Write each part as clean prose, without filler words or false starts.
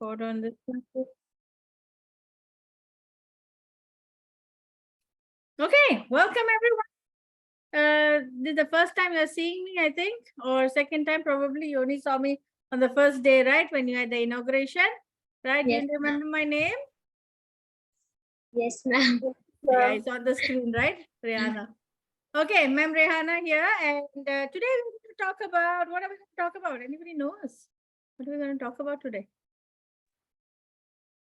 Hold on this one. Okay, welcome everyone. This is the first time you're seeing me, I think, or second time probably. You only saw me on the first day, right? When you had the inauguration, right? Yes, Do you remember my name? Yes, ma'am. Yeah, it's on the screen, right? Reihana. Okay, ma'am Reihana here. And today we're going to talk about, what are we going to talk about? Anybody knows? What are we going to talk about today?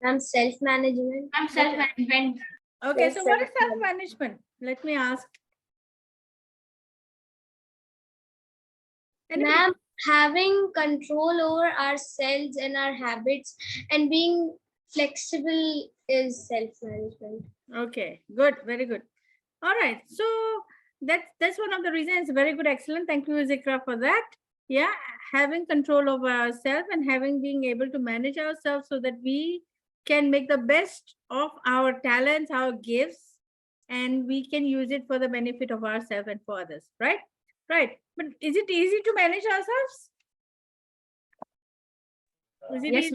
I'm self-management. I'm self-management. Okay, Yes, so what is self-management. self-management? Let me ask. Anybody? Ma'am, having control over ourselves and our habits and being flexible is self-management. Okay, good, very good. All right, so that's one of the reasons. Very good, excellent. Thank you, Zikra, for that. Yeah, having control over ourselves and having being able to manage ourselves so that we can make the best of our talents, our gifts, and we can use it for the benefit of ourselves and for others. Right, right. But is it easy to manage ourselves? Is it Yes, easy?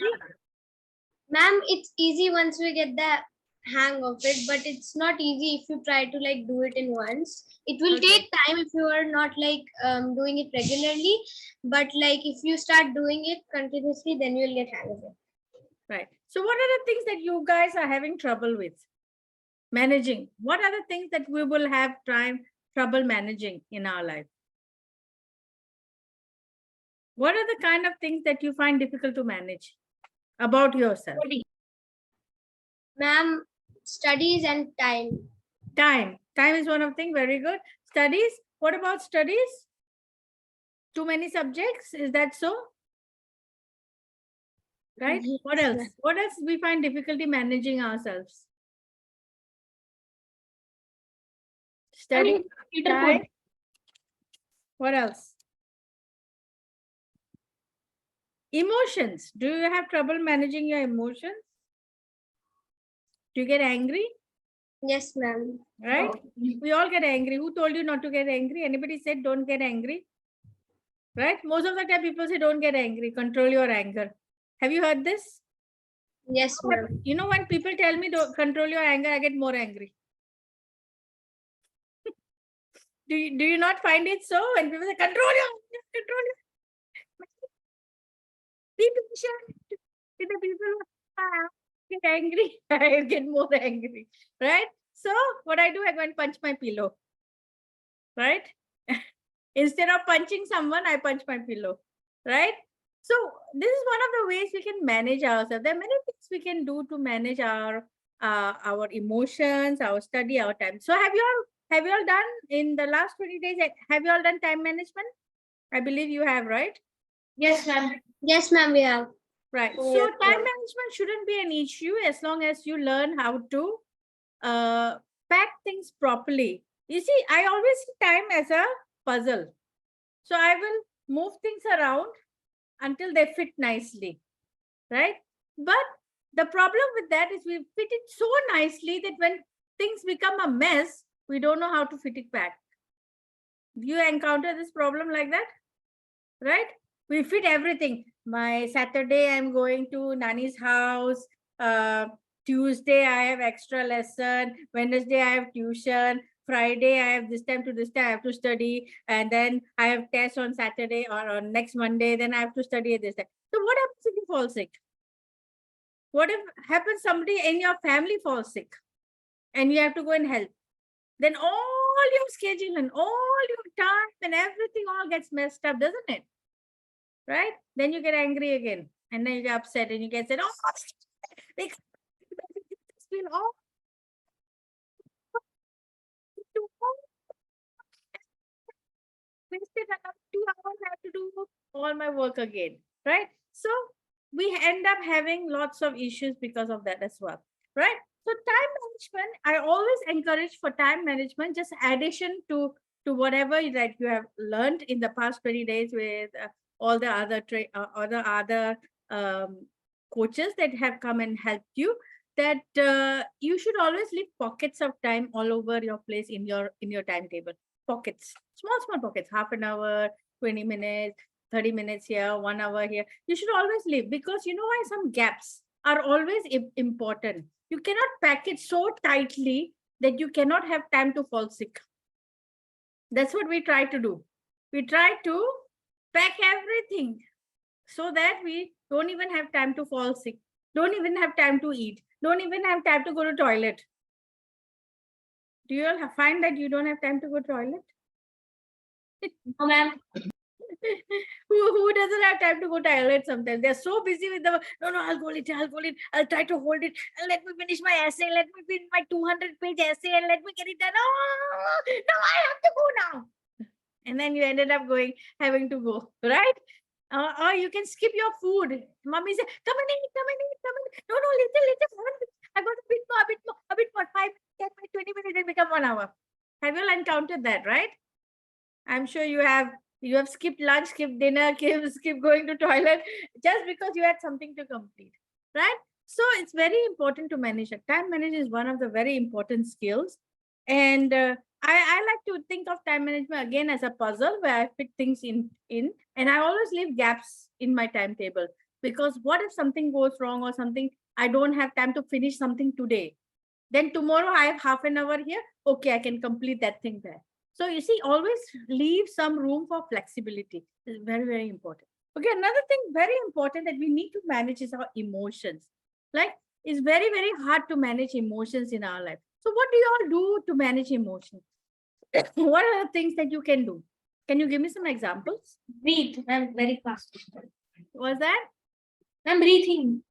Ma'am, it's easy once we get the hang of it, but it's not easy if you try to like do it in once. It will Okay. take time if you are not like doing it regularly, but like if you start doing it continuously, then you'll get hang of it. Right. So what are the things that you guys are having trouble with managing? What are the things that we will have trouble managing in our life? What are the kind of things that you find difficult to manage about yourself? Ma'am, studies and time. Time. Time is one of things. Very good. Studies. What about studies? Too many subjects. Is that so? Right. Yes, What else? ma'am. What else we find difficulty managing ourselves? Study. Time. What else? Emotions. Do you have trouble managing your emotions? Do you get angry? Yes, ma'am. Right? We all get angry. Who told you not to get angry? Anybody said don't get angry? Right? Most of the time people say don't get angry, control your anger. Have you heard this? Yes, ma'am. You know, when people tell me don't control your anger, I get more angry. Do you not find it so? When people say control your anger, control your be patient with the people who get angry, I get more angry. Right? So what I do, I go and punch my pillow. Right? Instead of punching someone, I punch my pillow. Right? So this is one of the ways we can manage ourselves. There are many things we can do to manage our emotions, our study, our time. So have you all done in the last 20 days? Have you all done time management? I believe you have, right? Yes, ma'am. Yes, ma'am, we have. Right. Oh, So yes, time ma'am. management shouldn't be an issue as long as you learn how to pack things properly. You see, I always see time as a puzzle. So I will move things around until they fit nicely, right? But the problem with that is we fit it so nicely that when things become a mess, we don't know how to fit it back. Do you encounter this problem like that? Right? We fit everything. My Saturday, I'm going to Nani's house. Tuesday, I have extra lesson. Wednesday, I have tuition. Friday, I have this time to this time, I have to study. And then I have tests on Saturday or on next Monday. Then I have to study at this time. So what happens if you fall sick? What if happens somebody in your family falls sick and you have to go and help? Then all your schedule and all your time and everything all gets messed up, doesn't it? Right? Then you get angry again, and then you get upset, and you get said, "Oh, they feel all wasted another 2 hours. I have to do all my work again, right?" So we end up having lots of issues because of that as well, right? So time management, I always encourage for time management, just addition to whatever that you have learned in the past 20 days with all the other coaches that have come and helped you, that you should always leave pockets of time all over your place in your timetable. Pockets, small pockets, half an hour, 20 minutes, 30 minutes here, 1 hour here. You should always leave, because you know why? Some gaps are always important. You cannot pack it so tightly that you cannot have time to fall sick. That's what we try to do. We try to pack everything so that we don't even have time to fall sick, don't even have time to eat, don't even have time to go to toilet. Do you all find that you don't have time to go to toilet? No, ma'am. Who doesn't have time to go to toilet sometimes? They're so busy with the, no, I'll go later, I'll try to hold it, and let me finish my essay, let me finish my 200-page essay, and let me get it done. Oh, no, I have to go now. And then you ended up having to go, right? Or you can skip your food. Mommy says, come and eat, come and eat, come and eat. No, later. I got a bit more, 5, 10, 20 minutes, and become 1 hour. Have you all encountered that, right? I'm sure you have skipped lunch, skipped dinner, skipped going to toilet just because you had something to complete, right? So it's very important to manage it. Time management is one of the very important skills. And I like to think of time management again as a puzzle where I fit things in, and I always leave gaps in my timetable, because what if something goes wrong or something, I don't have time to finish something today. Then tomorrow I have half an hour here. Okay, I can complete that thing there. So you see, always leave some room for flexibility. It's very, very important. Okay, another thing very important that we need to manage is our emotions. Like, it's very, very hard to manage emotions in our life. So what do you all do to manage emotions? What are the things that you can do? Can you give me some examples? Breathe, ma'am, very fast. Was that? Ma'am, breathing.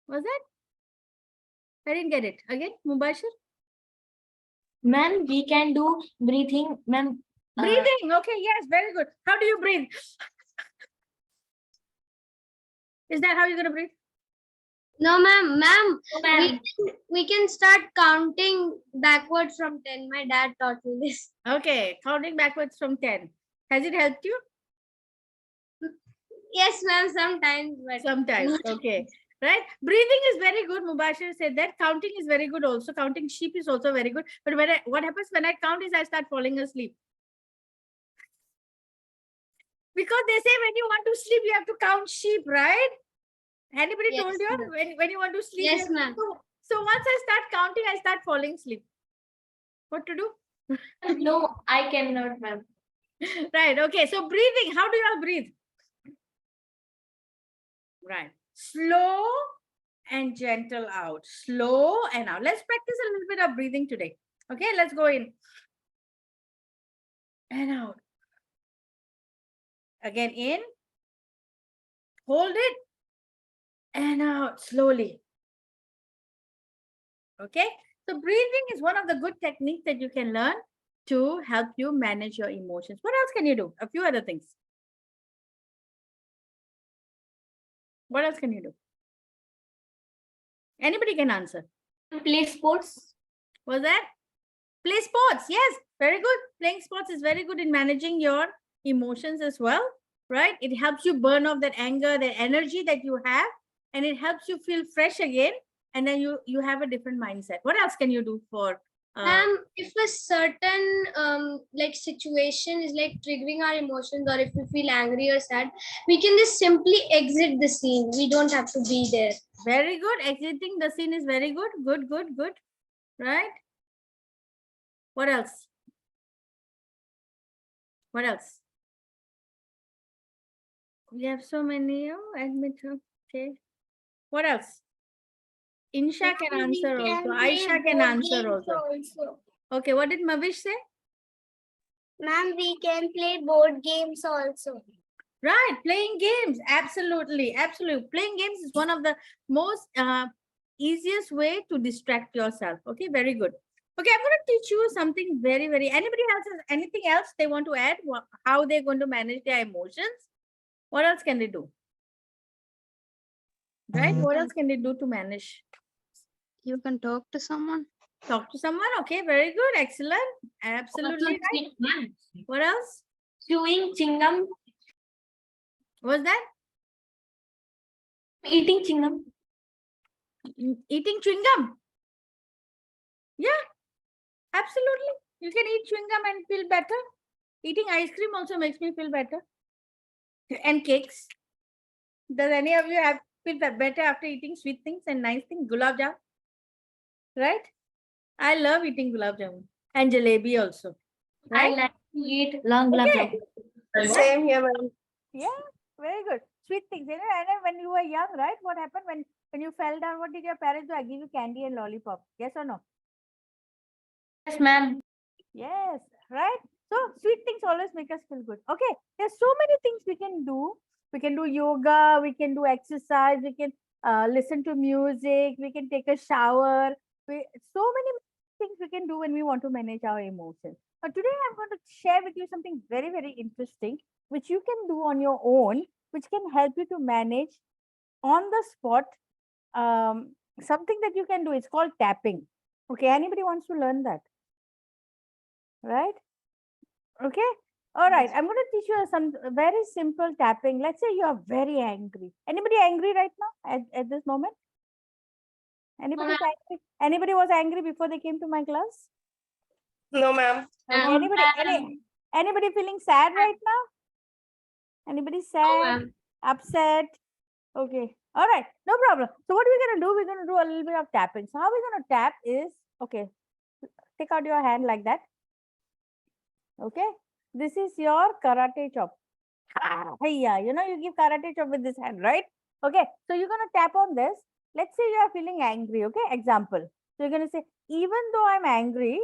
Was that? I didn't get it. Again, Mubashir? Ma'am, we can do breathing, ma'am. Breathing. Okay, yes, very good. How do you breathe? Is that how you're going to breathe? No, ma'am. Ma'am, No, ma'am. we can start counting backwards from 10. My dad taught me this. Okay, counting backwards from 10. Has it helped you? Yes, ma'am, sometimes. But Sometimes. Okay. Right? Breathing is very good. Mubashir said that. Counting is very good also. Counting sheep is also very good. But what happens when I count is I start falling asleep. Because they say when you want to sleep, you have to count sheep, right? Anybody Yes, told you ma'am. when you want to sleep? Yes, ma'am. So once I start counting, I start falling asleep. What to do? No, I cannot, ma'am. Right. Okay. So breathing. How do you all breathe? Right. Slow and gentle out. Slow and out. Let's practice a little bit of breathing today. Okay. Let's go in and out. Again in. Hold it and out slowly. Okay. So breathing is one of the good techniques that you can learn to help you manage your emotions. What else can you do? A few other things. What else can you do? Anybody can answer. Play sports. Was that? Play sports. Yes, very good. Playing sports is very good in managing your emotions as well, right? It helps you burn off that anger, that energy that you have, and it helps you feel fresh again. And then you have a different mindset. What else can you do for? Ma'am, if a certain like situation is like triggering our emotions, or if we feel angry or sad, we can just simply exit the scene. We don't have to be there. Very good. Exiting the scene is very good. Good. Right? What else? What else? We have so many. Oh, admit. Okay. What else? Insha can answer also. Aisha can answer also. Okay, what did Mavish say? Ma'am, we can play board games also. Right, playing games. Absolutely. Playing games is one of the most easiest way to distract yourself. Okay, very good. Okay, I'm going to teach you something very, very. Anybody else has anything else they want to add? How they're going to manage their emotions? What else can they do? Right? What else can they do to manage? You can talk to someone. Talk to someone. Okay, very good. Excellent. Absolutely right. Ma'am. What else? Chewing chingum. What's that? Eating chingum. Eating chewing gum. Yeah, absolutely. You can eat chewing gum and feel better. Eating ice cream also makes me feel better. And cakes. Does any of you have feel better after eating sweet things and nice things? Gulab jam, right? I love eating gulab jamun and jalebi also. I Right? like to eat long gulab Okay. jamun. Same here, ma'am. Yeah, very good. Sweet things. You know, and then when you were young, right? What happened when you fell down? What did your parents do? I give you candy and lollipop. Yes or no? Yes, ma'am. Yes, right? So sweet things always make us feel good. Okay, there's so many things we can do. We can do yoga, we can do exercise, we can listen to music, we can take a shower. So many things we can do when we want to manage our emotions. But today I'm going to share with you something very, very interesting, which you can do on your own, which can help you to manage on the spot something that you can do. It's called tapping. Okay, anybody wants to learn that? Right? Okay. All right. I'm going to teach you some very simple tapping. Let's say you are very angry. Anybody angry right now at this moment? Anybody ma'am. angry? Anybody was angry before they came to my class? No, ma'am. Okay. No, Anybody feeling sad right now? Anybody sad, ma'am. upset? Okay. All right. No problem. So what we're going to do, we're going to do a little bit of tapping. So how we're going to tap is, okay, take out your hand like that. Okay. This is your karate chop. Yeah, you know, you give karate chop with this hand, right? Okay, so you're going to tap on this. Let's say you are feeling angry, okay? Example. So you're going to say, even though I'm angry,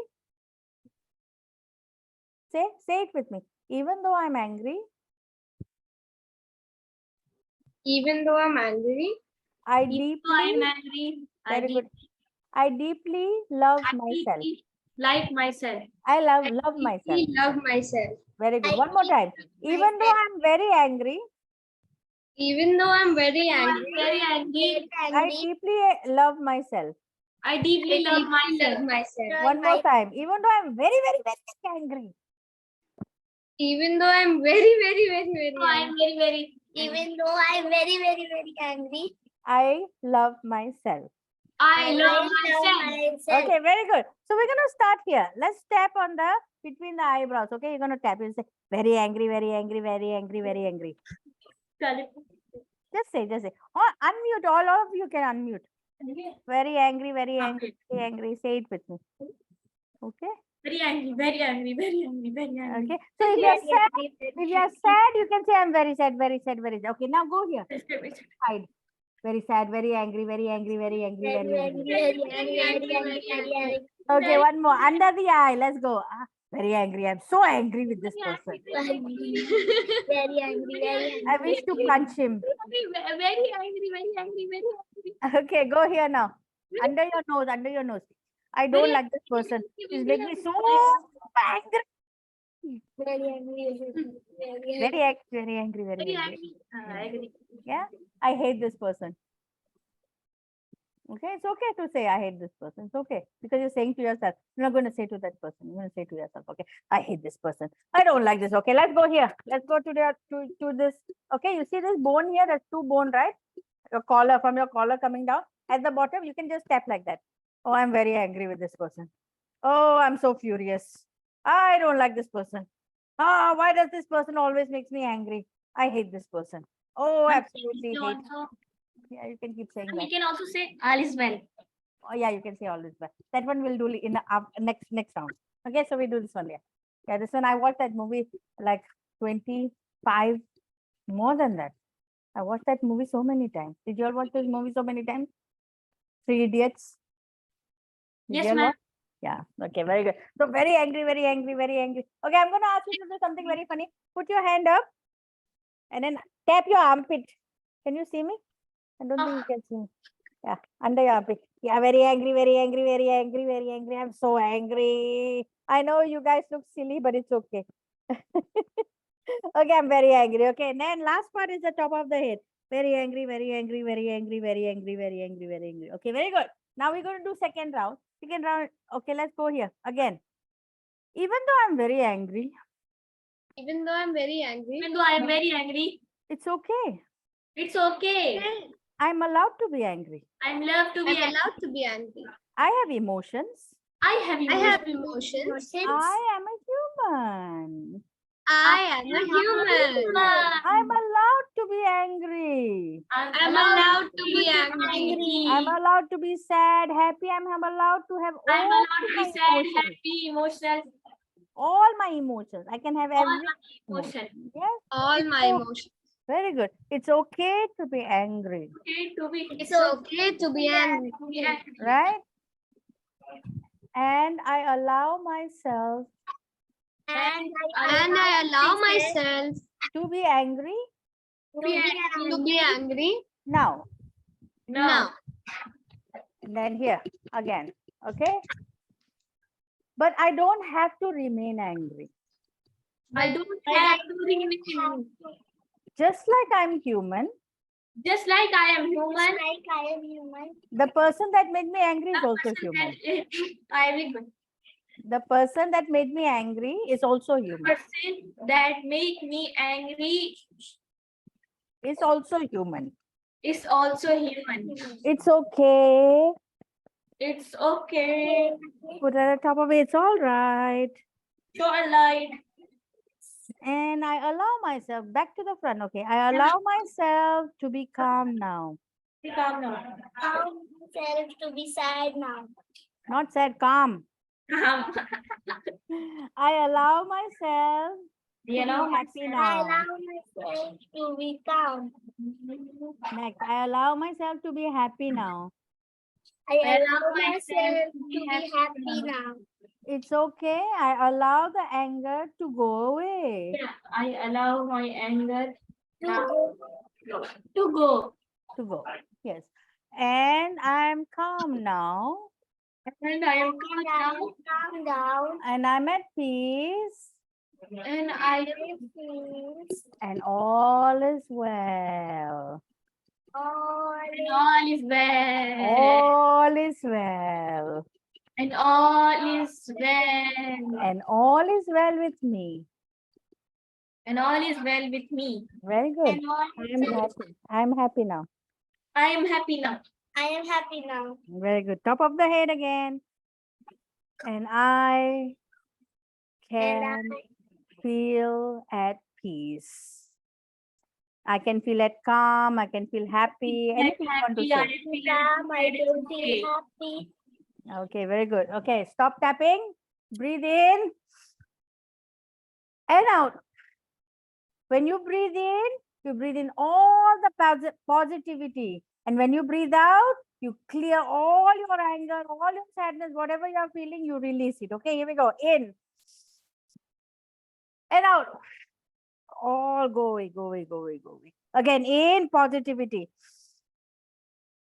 say it with me. Even though I'm angry, Even though I'm angry, I Even though deeply, I'm angry, very good. I deeply love I myself. deeply like myself. I love myself. I love myself. Very good. One more time. Even though I'm very angry, Even though I'm very I'm angry, very angry. I deeply love myself. I deeply love myself. myself. One more time. Even though I'm very, very, very angry, Even though I'm very, very, very, very So I'm angry. very Even though I'm very, very, very angry, I love myself. I love myself. Okay, very good. So we're going to start here. Let's tap on the between the eyebrows. Okay, you're going to tap. You say very angry, very angry, very angry, very angry. Just say. Or unmute. All of you can unmute. Very angry, very angry, very angry. Say it with me. Okay. Very angry, very angry, very angry, very angry. Okay. So if you're sad, you can say I'm very sad, very sad, very sad. Okay. Now go here. Hide. Very sad, very angry, very angry, very angry, very angry. Okay, one more. Under the eye. Let's go. Very angry. I'm so angry with this person. very angry. I wish to punch him. Very angry, very angry, very angry. Okay, go here now. Under your nose, under your nose. I don't Very like this person. He's making me so angry. Very angry. Very angry, very Very angry. angry. I agree. Yeah, I hate this person. Okay, it's okay to say I hate this person. It's okay because you're saying to yourself. You're not going to say to that person. You're going to say to yourself, okay, I hate this person. I don't like this. Okay, let's go here. Let's go to this. Okay, you see this bone here? There's two bone, right? Your collar, from your collar coming down. At the bottom, you can just tap like that. Oh, I'm very angry with this person. Oh, I'm so furious. I don't like this person. Why does this person always makes me angry? I hate this person. Oh, absolutely hate. Yeah, you can keep saying We that. can also say all is well. Oh, yeah, you can say all this well. That one we'll do in the next round. Okay, so we do this one. Yeah, this one I watched that movie like 25, more than that. I watched that movie so many times. Did you all watch this movie so many times? Three Idiots. Did Yes, you all ma'am. watch? Yeah. Okay, very good. So very angry, very angry, very angry. Okay, I'm gonna ask you to do something very funny. Put your hand up and then tap your armpit. Can you see me? I don't think you can see me. Yeah, under your armpit. Yeah, very angry, very angry, very angry, very angry. I'm so angry. I know you guys look silly, but it's okay. Okay, I'm very angry. Okay, and then last part is the top of the head. Very angry, very angry, very angry, very angry, very angry, very angry. Okay, very good. Now we're going to do second round. Second round. Okay, let's go here again. Even though I'm very angry, Even though I'm very angry, Even though I am very angry, it's okay. it's okay. I'm allowed to be angry. I'm allowed to be I'm angry. allowed to be angry. I have emotions. I have I emotions. have emotions. I am a human. I am a human. I'm allowed to be angry. I'm allowed to be angry. I'm allowed to be sad, happy. I'm allowed to have I'm all allowed to my be sad, emotions. happy, emotional. All my emotions. I can have All every my emotion. emotion. Yes, All my emotions. very good. It's okay to be angry, Okay to be. It's okay to be angry. right? And I allow myself And I allow myself to be angry to be angry now. now. And then here again. Okay. But I don't have to remain angry. I don't have to remain. Just like I'm human, Just like I am human. the person that made me angry is also human. The person that made me angry is also human. Person that make me angry Is also human. is also human. It's okay. It's okay. Put it at the top of it. It's all right. So allied. And I allow myself back to the front. Okay. I allow myself to be calm now. Calm now. Myself to be sad now. Not sad, calm. Calm. I allow myself You know, happy now. myself to be calm. Next, I allow myself to be happy now. I allow myself to be happy now. It's okay. I allow the anger to go away. I allow my anger To to go. To go. Yes. And I'm calm now. And I am calm now. calm down. And I'm at peace. And I And all is well. and all is well. All is well. And all is well. And all is well with me. And all is well with me. Very good. I'm happy. I'm happy now. I am happy now. I am happy now. Very good. Top of the head again. And I can feel at peace. I can feel at calm. I can feel happy. Anything you want to say. I don't feel happy. Okay, very good. Okay, stop tapping. Breathe in and out. When you breathe in all the positivity. And when you breathe out, you clear all your anger, all your sadness, whatever you're feeling, you release it. Okay, here we go. In and out. All go away, go away, go away, go away. Again, in positivity.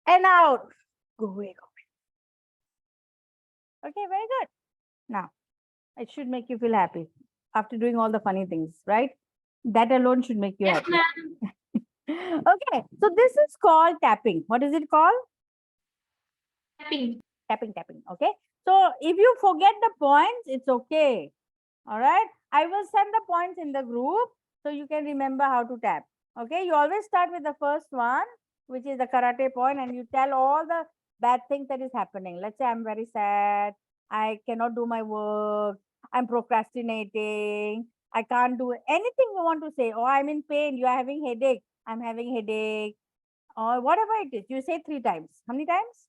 And out. Go away, go away. Okay, very good. Now, it should make you feel happy after doing all the funny things, right? That alone should make you Yes, happy. ma'am. Okay, so this is called tapping. What is it called? Tapping. Tapping. Okay. So if you forget the points, it's okay. All right. I will send the points in the group so you can remember how to tap. Okay. You always start with the first one, which is the karate point, and you tell all the bad things that is happening. Let's say I'm very sad. I cannot do my work. I'm procrastinating. I can't do anything you want to say. Oh, I'm in pain. You are having headache. I'm having headache. Or whatever it is. You say 3 times. How many times?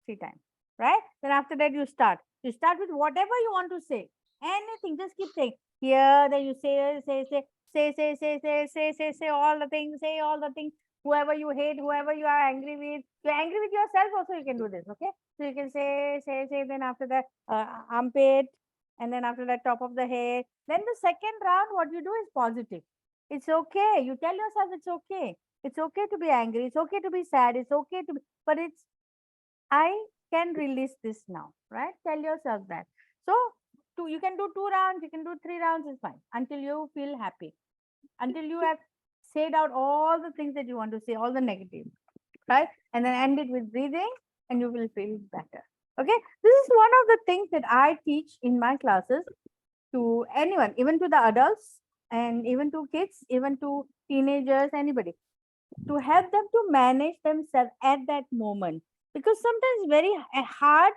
3 times. Right? Then after that you start. You start with whatever you want to say. Anything. Just keep saying. Here, then you say all the things. Say all the things. Whoever you hate, whoever you are angry with. You're angry with yourself also, you can do this. Okay? So you can say. Then after that, armpit. And then after that, top of the head. Then the second round, what you do is positive. It's okay. You tell yourself it's okay. It's okay to be angry. It's okay to be sad. It's okay to be, but it's, I can release this now, right? Tell yourself that. So you can do 2 rounds, you can do 3 rounds, is fine until you feel happy, until you have said out all the things that you want to say, all the negative, right? And then end it with breathing and you will feel better. Okay. This is one of the things that I teach in my classes to anyone, even to the adults and even to kids, even to teenagers, anybody, to help them to manage themselves at that moment. Because sometimes very hard,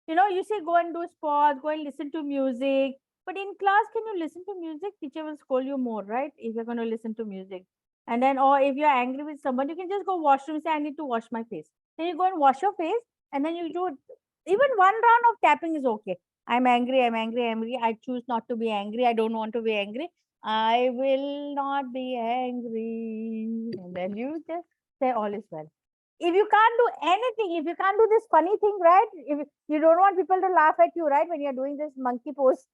you say go and do sports, go and listen to music, But in class, can you listen to music? Teacher will scold you more, right? If you're going to listen to music. And then, or if you're angry with someone, you can just go washroom, say, I need to wash my face. Then you go and wash your face, and then you do even one round of tapping is okay. I'm angry, I'm angry, I'm angry. I choose not to be angry. I don't want to be angry. I will not be angry. And then you just say all is well. If you can't do anything, if you can't do this funny thing, right? If you don't want people to laugh at you, right? When you're doing this monkey pose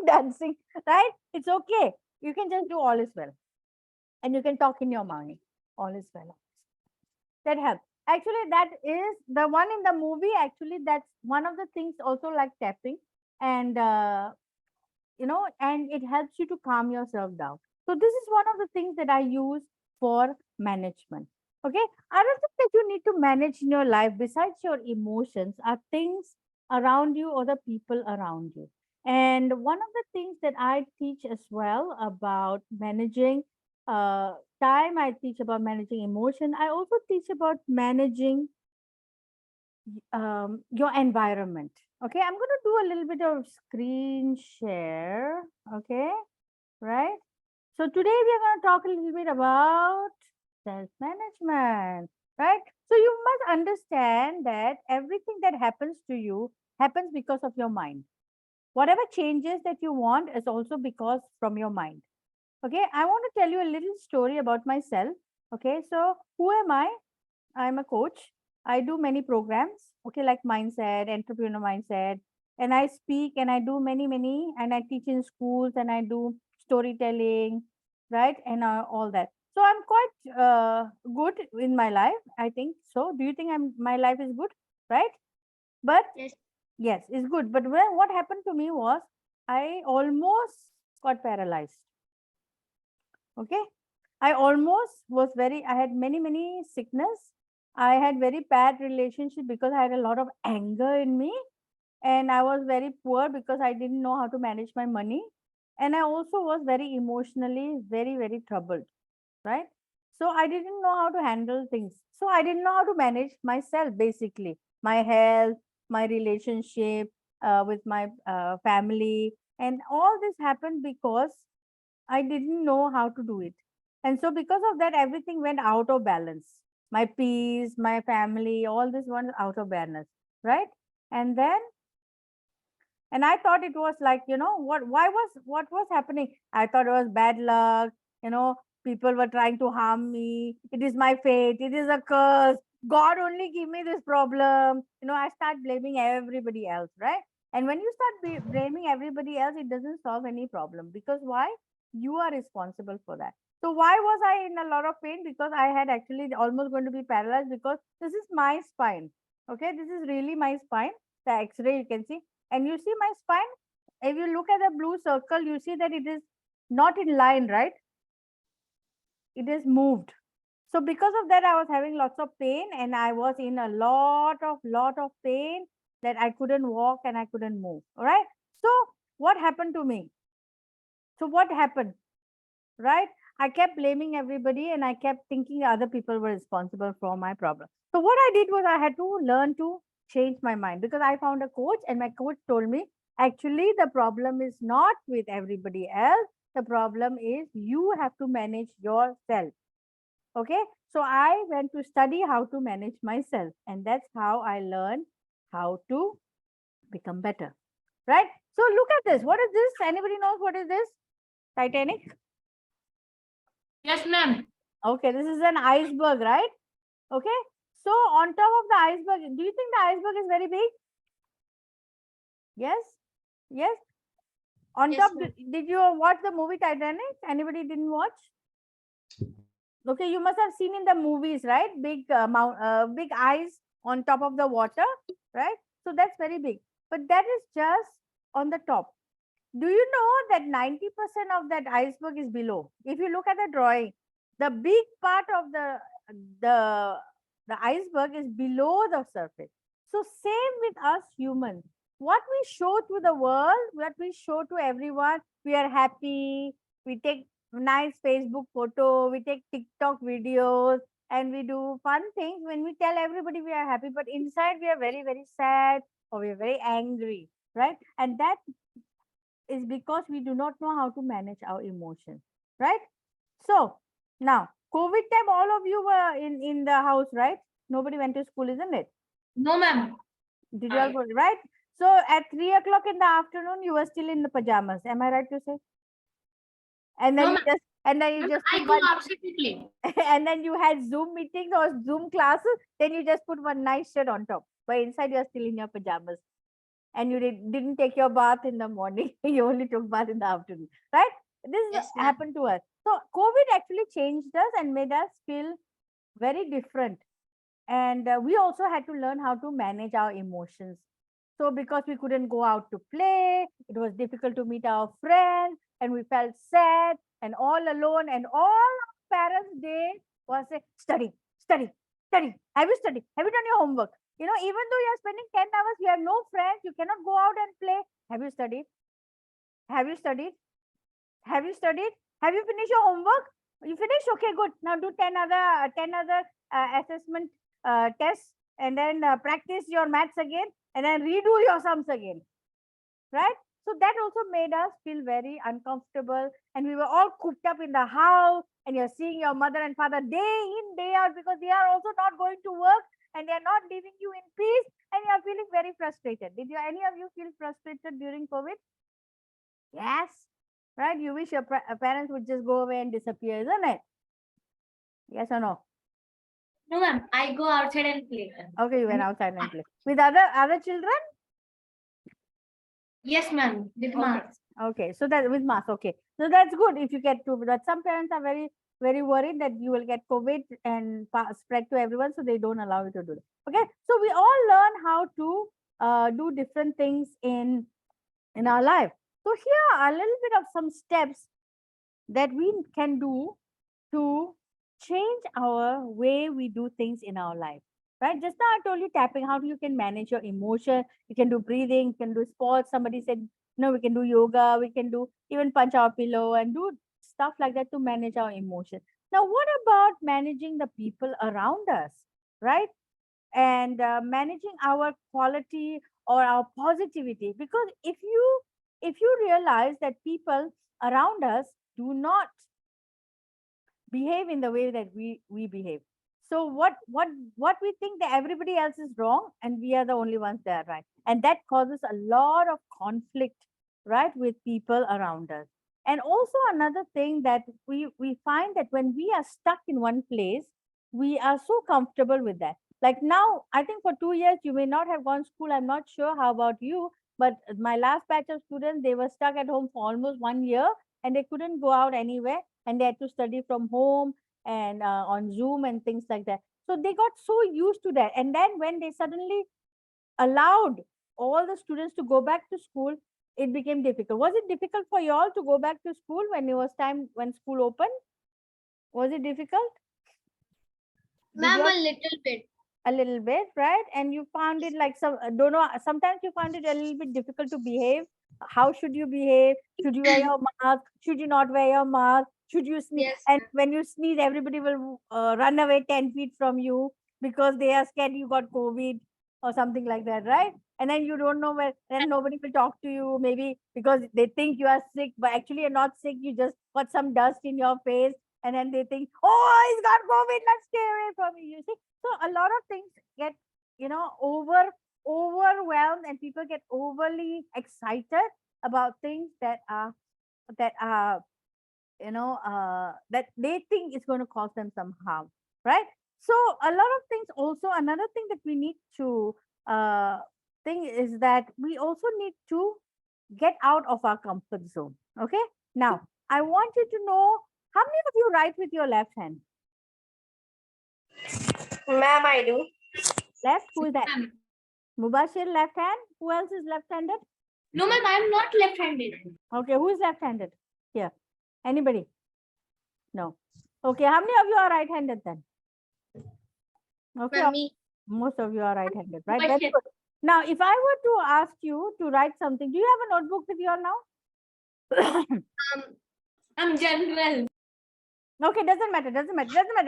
dancing, right? It's okay. You can just do all is well. And you can talk in your mind. All is well. That helps. Actually, that is the one in the movie. Actually, that's one of the things also like tapping. And and it helps you to calm yourself down. So this is one of the things that I use for management. Okay. Other things that you need to manage in your life besides your emotions are things around you or the people around you. And one of the things that I teach as well about managing time, I teach about managing emotion. I also teach about managing your environment. Okay, I'm going to do a little bit of screen share. Okay, right. So today we are going to talk a little bit about self-management, right? So you must understand that everything that happens to you happens because of your mind. Whatever changes that you want is also because from your mind. Okay, I want to tell you a little story about myself. Okay, so who am I? I'm a coach. I do many programs, okay, like mindset, entrepreneur mindset, and I speak and I do many, and I teach in schools and I do storytelling, right, and all that. So I'm quite good in my life, I think. So do you think my life is good, right? But Yes. yes, it's good. But what happened to me was I almost got paralyzed. Okay, I almost was I had many sickness. I had very bad relationship because I had a lot of anger in me. And I was very poor because I didn't know how to manage my money. And I also was very emotionally very troubled, right? So I didn't know how to handle things. So I didn't know how to manage myself, basically, my health, my relationship with my family. And all this happened because I didn't know how to do it. And so because of that, everything went out of balance. My peace, my family, all this went out of balance, right? And then, and I thought it was like, what was happening? I thought it was bad luck, you know, people were trying to harm me. It is my fate. It is a curse. God only give me this problem. I start blaming everybody else, right? And when you start blaming everybody else, it doesn't solve any problem because why? You are responsible for that. So why was I in a lot of pain? Because I had actually almost going to be paralyzed because this is my spine. Okay, this is really my spine. The X-ray you can see, and you see my spine. If you look at the blue circle, you see that it is not in line, right? It is moved. So because of that, I was having lots of pain, and I was in a lot of pain that I couldn't walk and I couldn't move. All right. So what happened to me? So what happened? Right? I kept blaming everybody and I kept thinking other people were responsible for my problem. So what I did was I had to learn to change my mind because I found a coach and my coach told me actually the problem is not with everybody else. The problem is you have to manage yourself. Okay. So I went to study how to manage myself, and that's how I learned how to become better. Right? So look at this. What is this? Anybody knows what is this? Titanic? Yes, ma'am. Okay, this is an iceberg, right? Okay. So on top of the iceberg, do you think the iceberg is very big? Yes? Yes? On Yes, top, ma'am. did you watch the movie Titanic? Anybody didn't watch? Okay, you must have seen in the movies, right? Big ice on top of the water, right? So that's very big. But that is just on the top. Do you know that 90% of that iceberg is below? If you look at the drawing, the big part of the the iceberg is below the surface. So same with us humans. What we show to the world, what we show to everyone, we are happy, we take nice Facebook photo, we take TikTok videos, and we do fun things. When we tell everybody we are happy, but inside we are very sad or we are very angry, right? And that is because we do not know how to manage our emotions, right? So now, COVID time, all of you were in the house, right? Nobody went to school, isn't it? No, ma'am. Did you all go, right? So at 3 o'clock in the afternoon, you were still in the pajamas. Am I right to say? And then No, you ma'am. just and then you just I put go one outside to play. and then you had Zoom meetings or Zoom classes. Then you just put one nice shirt on top, but inside you are still in your pajamas, and you didn't take your bath in the morning. You only took bath in the afternoon, right? This Yes, ma'am. happened to us. So COVID actually changed us and made us feel very different, and we also had to learn how to manage our emotions. So because we couldn't go out to play, it was difficult to meet our friends, and we felt sad and all alone, and all our parents did was say, study, study, study. Have you studied? Have you done your homework? You know, even though you're spending 10 hours, you have no friends, you cannot go out and play. Have you studied? Have you studied? Have you studied? Have you finished your homework? You finished? Okay, good. Now do 10 other assessment tests, and then practice your maths again, and then redo your sums again. Right? So that also made us feel very uncomfortable, and we were all cooped up in the house, and you're seeing your mother and father day in, day out, because they are also not going to work, and they're not leaving you in peace, and you're feeling very frustrated. Did any of you feel frustrated during COVID? Yes. Right? You wish your parents would just go away and disappear, isn't it? Yes or no? No, ma'am. I go outside and play. Okay, you went outside and play. With other children? Yes, ma'am. With Okay. mask. Okay, so that with mask, okay. So that's good if you get to, but some parents are very, very worried that you will get COVID and spread to everyone, so they don't allow you to do it. Okay, so we all learn how to do different things in our life. So here are a little bit of some steps that we can do to change our way we do things in our life. Right? Just now I told you tapping, how you can manage your emotion. You can do breathing, you can do sports. Somebody said, no, we can do yoga, we can do even punch our pillow and do stuff like that to manage our emotion. Now, what about managing the people around us? Right? And managing our quality or our positivity, because if you realize that people around us do not behave in the way that we behave, so what we think that everybody else is wrong and we are the only ones that are right, and that causes a lot of conflict, right, with people around us. And also another thing that we find that when we are stuck in one place, we are so comfortable with that. Like now, I think for 2 years you may not have gone to school. I'm not sure how about you, but my last batch of students, they were stuck at home for almost 1 year, and they couldn't go out anywhere, and they had to study from home and on Zoom and things like that. So they got so used to that. And then when they suddenly allowed all the students to go back to school, it became difficult. Was it difficult for you all to go back to school when it was time when school opened? Was it difficult? Did Ma'am, you all- a little bit. a little bit, right? And you found it like some don't know. Sometimes you found it a little bit difficult to behave. How should you behave? Should you wear your mask? Should you not wear your mask? Should you sneeze? Yes, And when you sneeze, everybody will run away 10 feet from you because they are scared you got COVID or something like that, right? And then you don't know where. Then nobody will talk to you, maybe because they think you are sick, but actually you're not sick. You just got some dust in your face, and then they think, oh, he's got COVID. Let's stay away from you. You see, so a lot of things get, overwhelmed, and people get overly excited about things that are that they think is going to cause them some harm, right? So a lot of things. Also, another thing that we need to think is that we also need to get out of our comfort zone. Okay. Now, I want you to know, how many of you write with your left hand? Ma'am, I do. Left? Who is that? Ma'am. Mubashir, left hand. Who else is left-handed? No, ma'am. I'm not left-handed. Okay, who is left-handed? Here. Anybody? No. Okay, how many of you are right-handed then? Okay, ma'am, me. most of you are right-handed, right? But That's yes. good. Now, if I were to ask you to write something, do you have a notebook with you all now? I'm general. Okay, doesn't matter.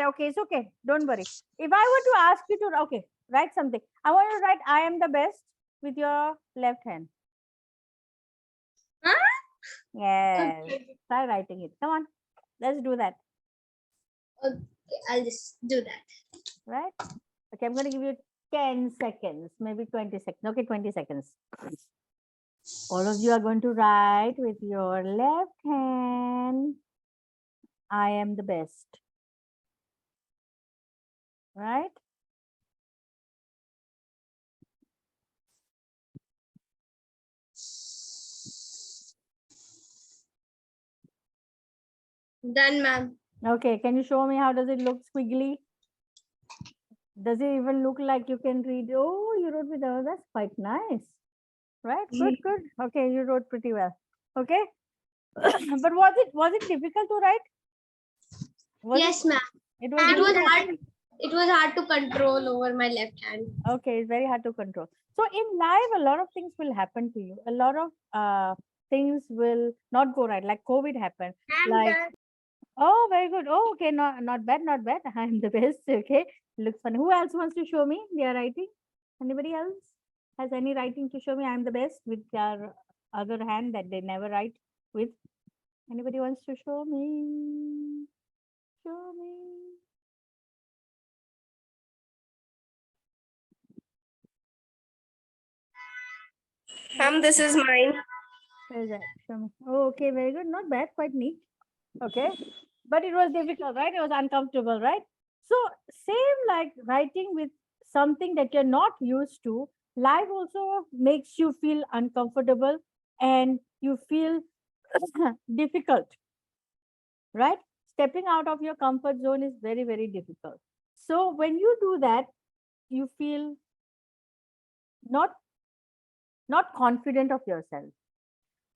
Okay, it's okay. Don't worry. If I were to ask you to, okay, write something. I want you to write, I am the best with your left hand. Huh? Yes. Okay. Try writing it. Come on. Let's do that. Okay, I'll just do that. Right? Okay, I'm going to give you 10 seconds, maybe 20 seconds. Okay, 20 seconds. All of you are going to write with your left hand. I am the best. Right? Done, ma'am. Okay, can you show me how does it look squiggly? Does it even look like you can read? Oh, you wrote with oh, that's quite nice. Right? Good, good. Okay, you wrote pretty well. Okay. But was it difficult to write? Was Yes, ma'am. it was It was difficult? hard. It was hard to control over my left hand. Okay, it's very hard to control. So in life, a lot of things will happen to you. A lot of things will not go right. Like COVID happened. Like, oh, very good. Oh, okay, not bad, not bad. I'm the best. Okay, looks fun. Who else wants to show me their writing? Anybody else has any writing to show me? I'm the best with their other hand that they never write with. Anybody wants to show me? Show me. Ma'am, this is mine. Where is that? Show me. Oh, okay, very good. Not bad, quite neat. Okay. But it was difficult, right? It was uncomfortable, right? So same like writing with something that you're not used to, life also makes you feel uncomfortable and you feel difficult, right? Stepping out of your comfort zone is very, very difficult. So when you do that, you feel not not confident of yourself,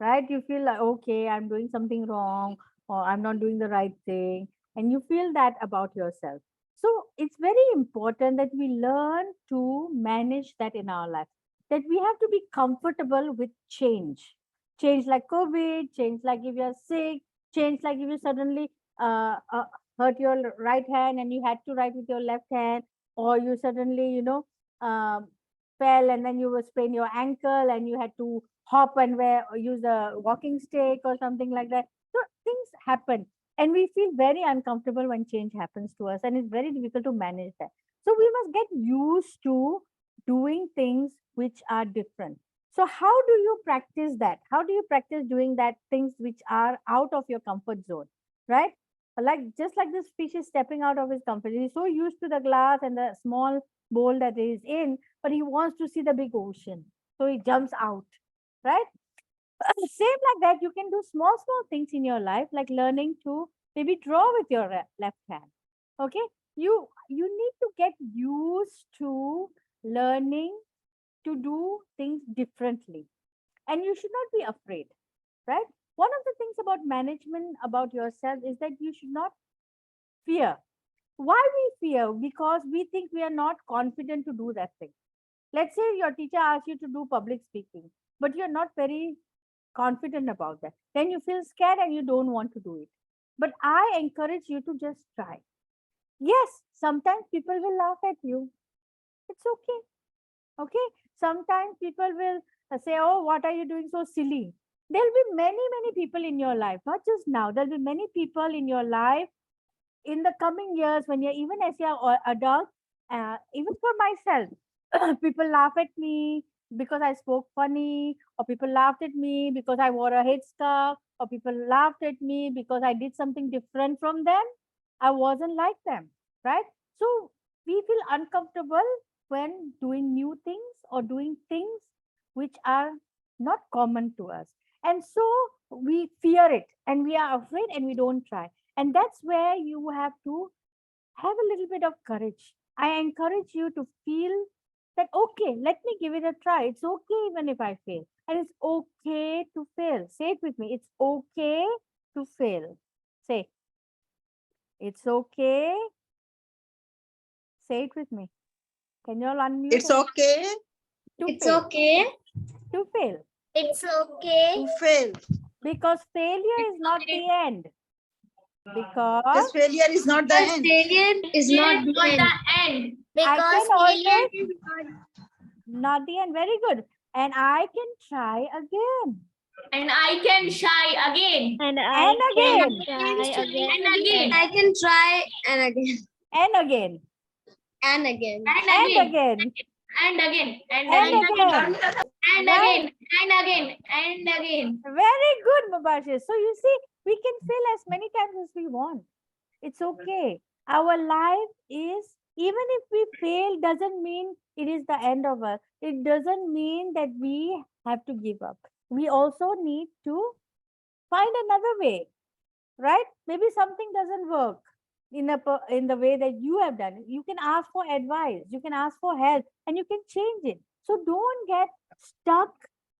right? You feel like, okay, I'm doing something wrong or I'm not doing the right thing. And you feel that about yourself. So it's very important that we learn to manage that in our life, that we have to be comfortable with change. Change like COVID, change like if you're sick, change like if you suddenly hurt your right hand and you had to write with your left hand, or you suddenly, um, fell and then you will sprain your ankle and you had to hop and wear or use a walking stick or something like that. So things happen and we feel very uncomfortable when change happens to us and it's very difficult to manage that. So we must get used to doing things which are different. So how do you practice that? How do you practice doing that things which are out of your comfort zone, right? Like just like this fish is stepping out of his comfort. He's so used to the glass and the small bowl that he is in, but he wants to see the big ocean. So he jumps out, right? Same like that, you can do small things in your life, like learning to maybe draw with your left hand. Okay, you need to get used to learning to do things differently, and you should not be afraid, right? One of the things about management about yourself is that you should not fear. Why we fear? Because we think we are not confident to do that thing. Let's say your teacher asks you to do public speaking, but you're not very confident about that. Then you feel scared and you don't want to do it. But I encourage you to just try. Yes, sometimes people will laugh at you. It's okay. Okay. Sometimes people will say, oh, what are you doing so silly? There'll be many people in your life, not just now. There'll be many people in your life in the coming years when you're even as you're adult, even for myself, people laugh at me because I spoke funny, or people laughed at me because I wore a headscarf, or people laughed at me because I did something different from them. I wasn't like them, right? So we feel uncomfortable when doing new things or doing things which are not common to us. And so we fear it and we are afraid and we don't try. And that's where you have to have a little bit of courage. I encourage you to feel that, okay, let me give it a try. It's okay even if I fail. And it's okay to fail. Say it with me. It's okay to fail. Say, it's okay. Say it with me. Can you all unmute? It's okay To It's fail. okay. To fail. It's okay. to fail. Because failure is not the end. Because Because failure is not the Because end. failure is not the end. I Because can failure always is not the end. Very good. And I can try again. And I can shy again. And again. try again. And again. I can try and again And again. and again. And again. And again. And And again. again. And Right. again. And again. And again. Very good, Mubashir. So you see, we can fail as many times as we want. It's okay. Our life is, even if we fail, doesn't mean it is the end of us. It doesn't mean that we have to give up. We also need to find another way, right? Maybe something doesn't work in the way that you have done it. You can ask for advice, you can ask for help, and you can change it. So don't get stuck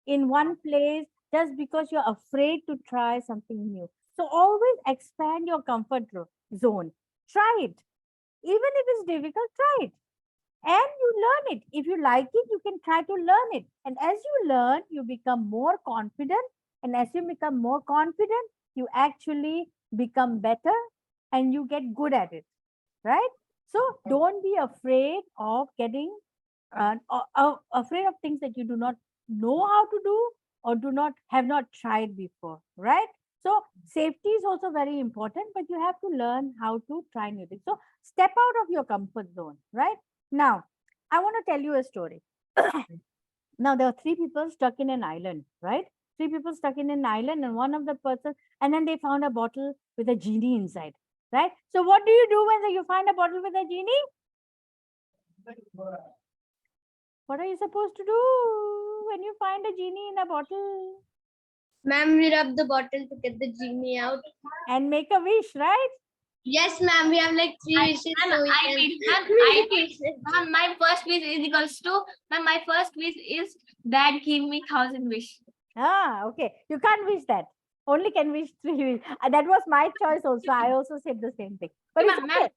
in one place just because you're afraid to try something new. So always expand your comfort zone. Try it. Even if it's difficult, try it. And you learn it. If you like it, you can try to learn it. And as you learn, you become more confident. And as you become more confident, you actually become better and you get good at it. Right? So don't be afraid of getting afraid of things that you do not know how to do or have not tried before. Right? So safety is also very important, but you have to learn how to try new things. So step out of your comfort zone, right? Now, I want to tell you a story. Now, there are three people stuck in an island, right? Three people stuck in an island, and one of the person, and then they found a bottle with a genie inside, right? So, what do you do when you find a bottle with a genie? What are you supposed to do when you find a genie in a bottle? Ma'am, we rub the bottle to get the genie out. And make a wish, right? Yes, ma'am. We have like 3 wishes. So we can... I wish. Ma'am, my first wish is equals to. Ma'am, my first wish is that give me 1,000 wish. Ah, okay. You can't wish that. Only can wish 3 wish. That was my choice also. I also said the same thing. But it's Ma'am, okay.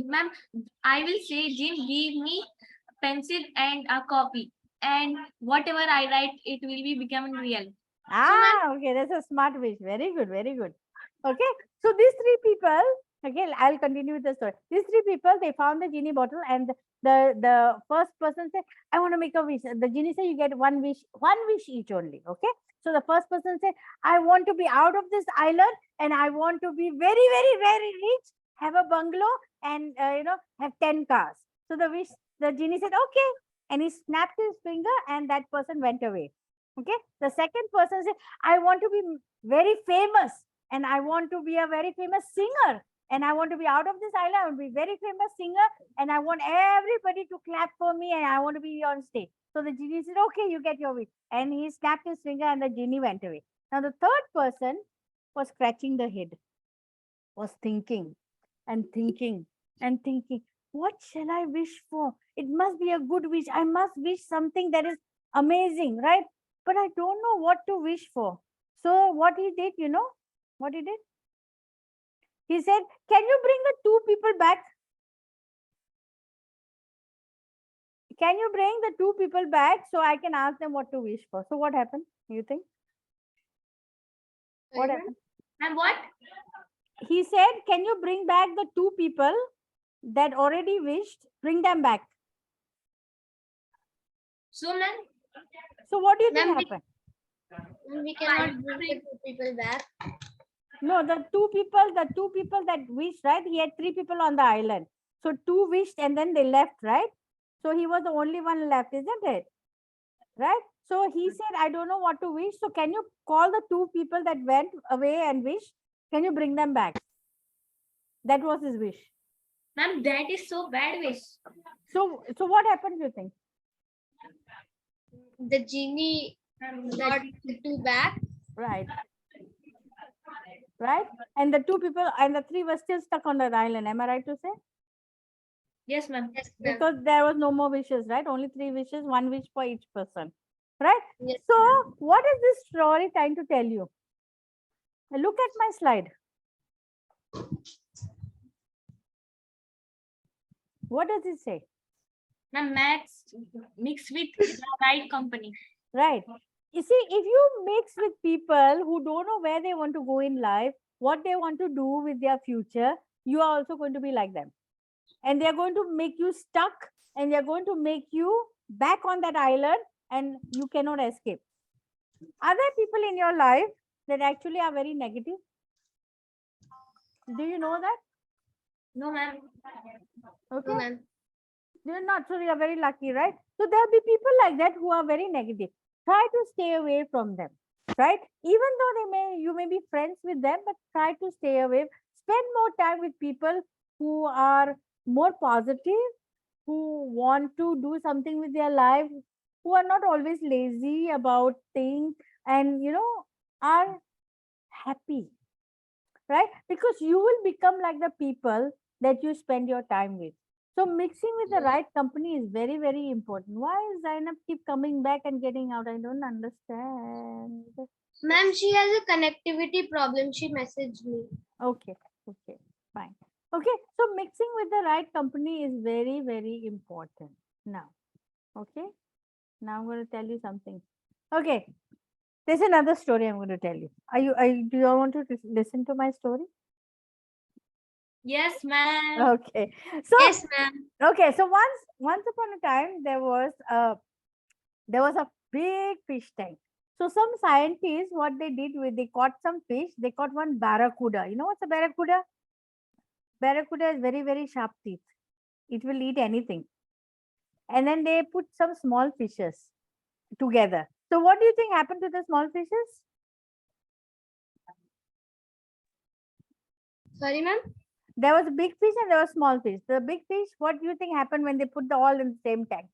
ma'am, I will say, Jim, give me pencil and a copy, and whatever I write, it will be becoming real. Ah, okay. That's a smart wish. Very good. Very good. Okay. So these three people, okay, I'll continue with the story. These three people, they found the genie bottle, and the first person said, I want to make a wish. The genie said, you get one wish each only. Okay. So the first person said, I want to be out of this island and I want to be very, very, very rich, have a bungalow and, have 10 cars. So the genie said, okay. And he snapped his finger and that person went away. Okay. The second person said, I want to be very famous and I want to be a very famous singer. And I want to be out of this island. I want to be very famous singer. And I want everybody to clap for me. And I want to be on stage. So the genie said, okay, you get your wish. And he snapped his finger and the genie went away. Now the third person was scratching the head, was thinking and thinking and thinking, what shall I wish for? It must be a good wish. I must wish something that is amazing, right? But I don't know what to wish for. So what he did, you know, what he did? He said, can you bring the two people back? Can you bring the two people back so I can ask them what to wish for? So what happened? You think? What happened? And what? He said, can you bring back the two people that already wished? Bring them back. So, ma'am, So what do you think Ma'am, happened? we cannot bring the 2 people back. No, the two people that wished, right? He had 3 people on the island. So 2 wished and then they left, right? So he was the only one left, isn't it? Right? So he said, I don't know what to wish. So can you call the 2 people that went away and wish? Can you bring them back? That was his wish. ma'am, that is so bad wish. So what happened, you think? The genie got the 2 back. Right. Right? And the 2 people and the 3 were still stuck on that island. Am I right to say? Yes, ma'am. Yes, ma'am. Because there was no more wishes, right? Only 3 wishes, 1 wish for each person. Right? Yes, So what is this story trying to tell you? Look at my slide. What does it say? Ma'am, max mixed with the right company. Right. You see, if you mix with people who don't know where they want to go in life, what they want to do with their future, you are also going to be like them. And they're going to make you stuck and they're going to make you back on that island and you cannot escape. Are there people in your life that actually are very negative? Do you know that? No, ma'am. Okay. No, ma'am. You're not, so you're very lucky, right? So there'll be people like that who are very negative. Try to stay away from them, right? Even though you may be friends with them, but try to stay away. Spend more time with people who are more positive, who want to do something with their life, who are not always lazy about things, and are happy, right? Because you will become like the people that you spend your time with. So mixing with the right company is very, very important. Why is Zainab keep coming back and getting out? I don't understand. Ma'am, she has a connectivity problem. She messaged me. Okay, okay, fine. Okay, so mixing with the right company is very, very important. Now, okay, now I'm going to tell you something. Okay, there's another story I'm going to tell you. Do you all want to listen to my story? Yes, ma'am. Okay, so Yes, ma'am. okay, so once upon a time there was a big fish tank. So some scientists, what they did was they caught some fish. They caught one barracuda. You know what's a barracuda? Barracuda has very, very sharp teeth. It will eat anything. And then they put some small fishes together. So what do you think happened to the small fishes? Sorry, ma'am. There was a big fish and there was small fish. The big fish, what do you think happened when they put the all in the same tank?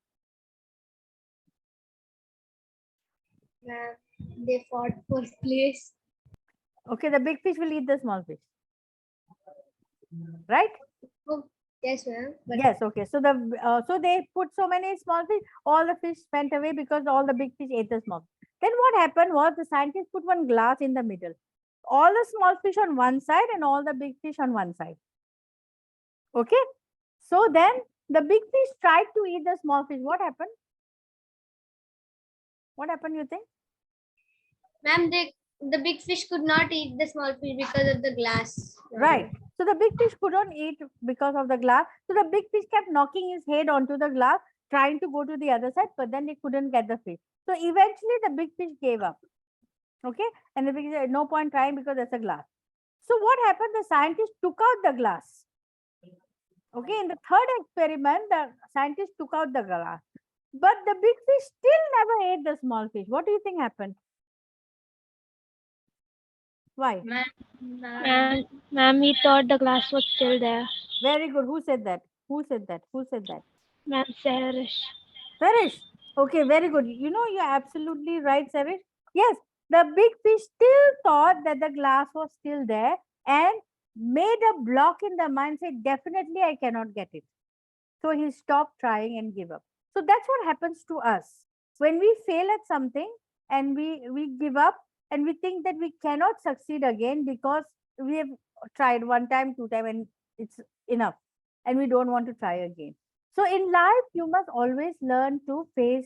Ma'am, they fought for place. Okay, the big fish will eat the small fish. Right? Oh, yes, ma'am. But Yes, okay. So so they put so many small fish, all the fish went away because all the big fish ate the small. Then what happened was the scientists put one glass in the middle. All the small fish on one side and all the big fish on one side. Okay. So then the big fish tried to eat the small fish. What happened? What happened, you think? ma'am, the big fish could not eat the small fish because of the glass. Right. So the big fish couldn't eat because of the glass. So the big fish kept knocking his head onto the glass, trying to go to the other side, but then they couldn't get the fish. So eventually the big fish gave up. Okay. And the big fish said, no point trying because there's a glass. So what happened? The scientists took out the glass. Okay. In the third experiment, the scientists took out the glass. But the big fish still never ate the small fish. What do you think happened? Why? Ma'am, he thought the glass was still there. Very good. Who said that? Who said that? Who said that? Ma'am, Saharish. Sarish. Okay, very good. You're absolutely right, Sarish. Yes, the big fish still thought that the glass was still there and made a block in the mind, said, definitely I cannot get it. So he stopped trying and give up. So that's what happens to us. When we fail at something and we give up and we think that we cannot succeed again because we have tried one time, two time, and it's enough. And we don't want to try again. So in life, you must always learn to face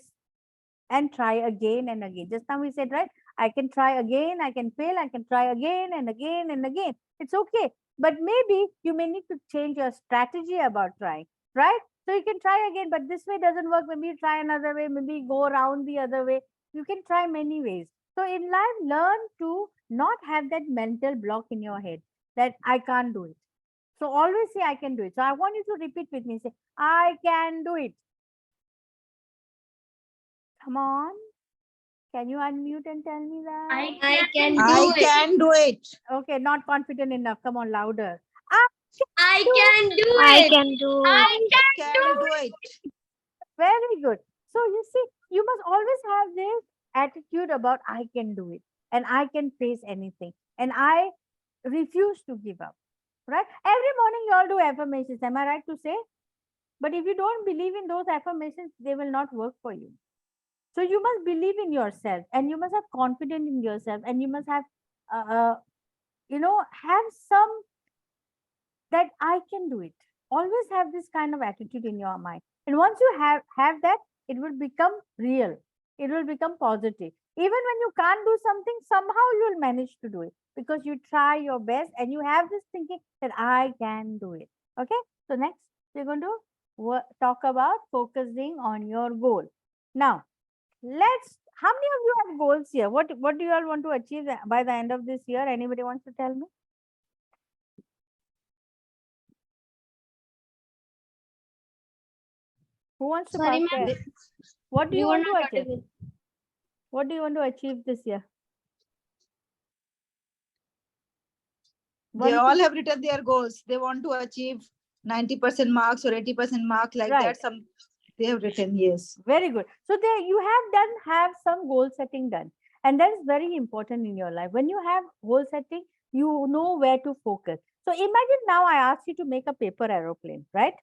and try again and again. Just now we said, right? I can try again, I can fail, I can try again and again and again. It's okay. But maybe you may need to change your strategy about trying, right? So you can try again, but this way doesn't work. Maybe you try another way, maybe go around the other way. You can try many ways. So in life, learn to not have that mental block in your head that I can't do it. So always say I can do it. So I want you to repeat with me. Say, I can do it. Come on. Can you unmute and tell me that? I can I do it. can do it. Okay, not confident enough. Come on, louder. I can do I it. can do it. I can do it. Very good. So you see, you must always have this attitude about I can do it and I can face anything and I refuse to give up. Right? Every morning you all do affirmations. Am I right to say? But if you don't believe in those affirmations, they will not work for you. So you must believe in yourself and you must have confidence in yourself and you must have, have some that I can do it. Always have this kind of attitude in your mind. And once you have that, it will become real. It will become positive. Even when you can't do something, somehow you will manage to do it because you try your best and you have this thinking that I can do it. Okay. So next, we're going to talk about focusing on your goal. Now, How many of you have goals here? What do you all want to achieve by the end of this year? Anybody wants to tell me? Who wants to Sorry, pass ma'am. there? What do You you were want to not achieve? audible. What do you want to achieve this year? They One all thing- have written their goals. They want to achieve 90% marks or 80% mark like Right. that. Some they have written, yes. Very good. So there you have some goal setting done. And that is very important in your life. When you have goal setting, you know where to focus. So imagine now I ask you to make a paper aeroplane, right?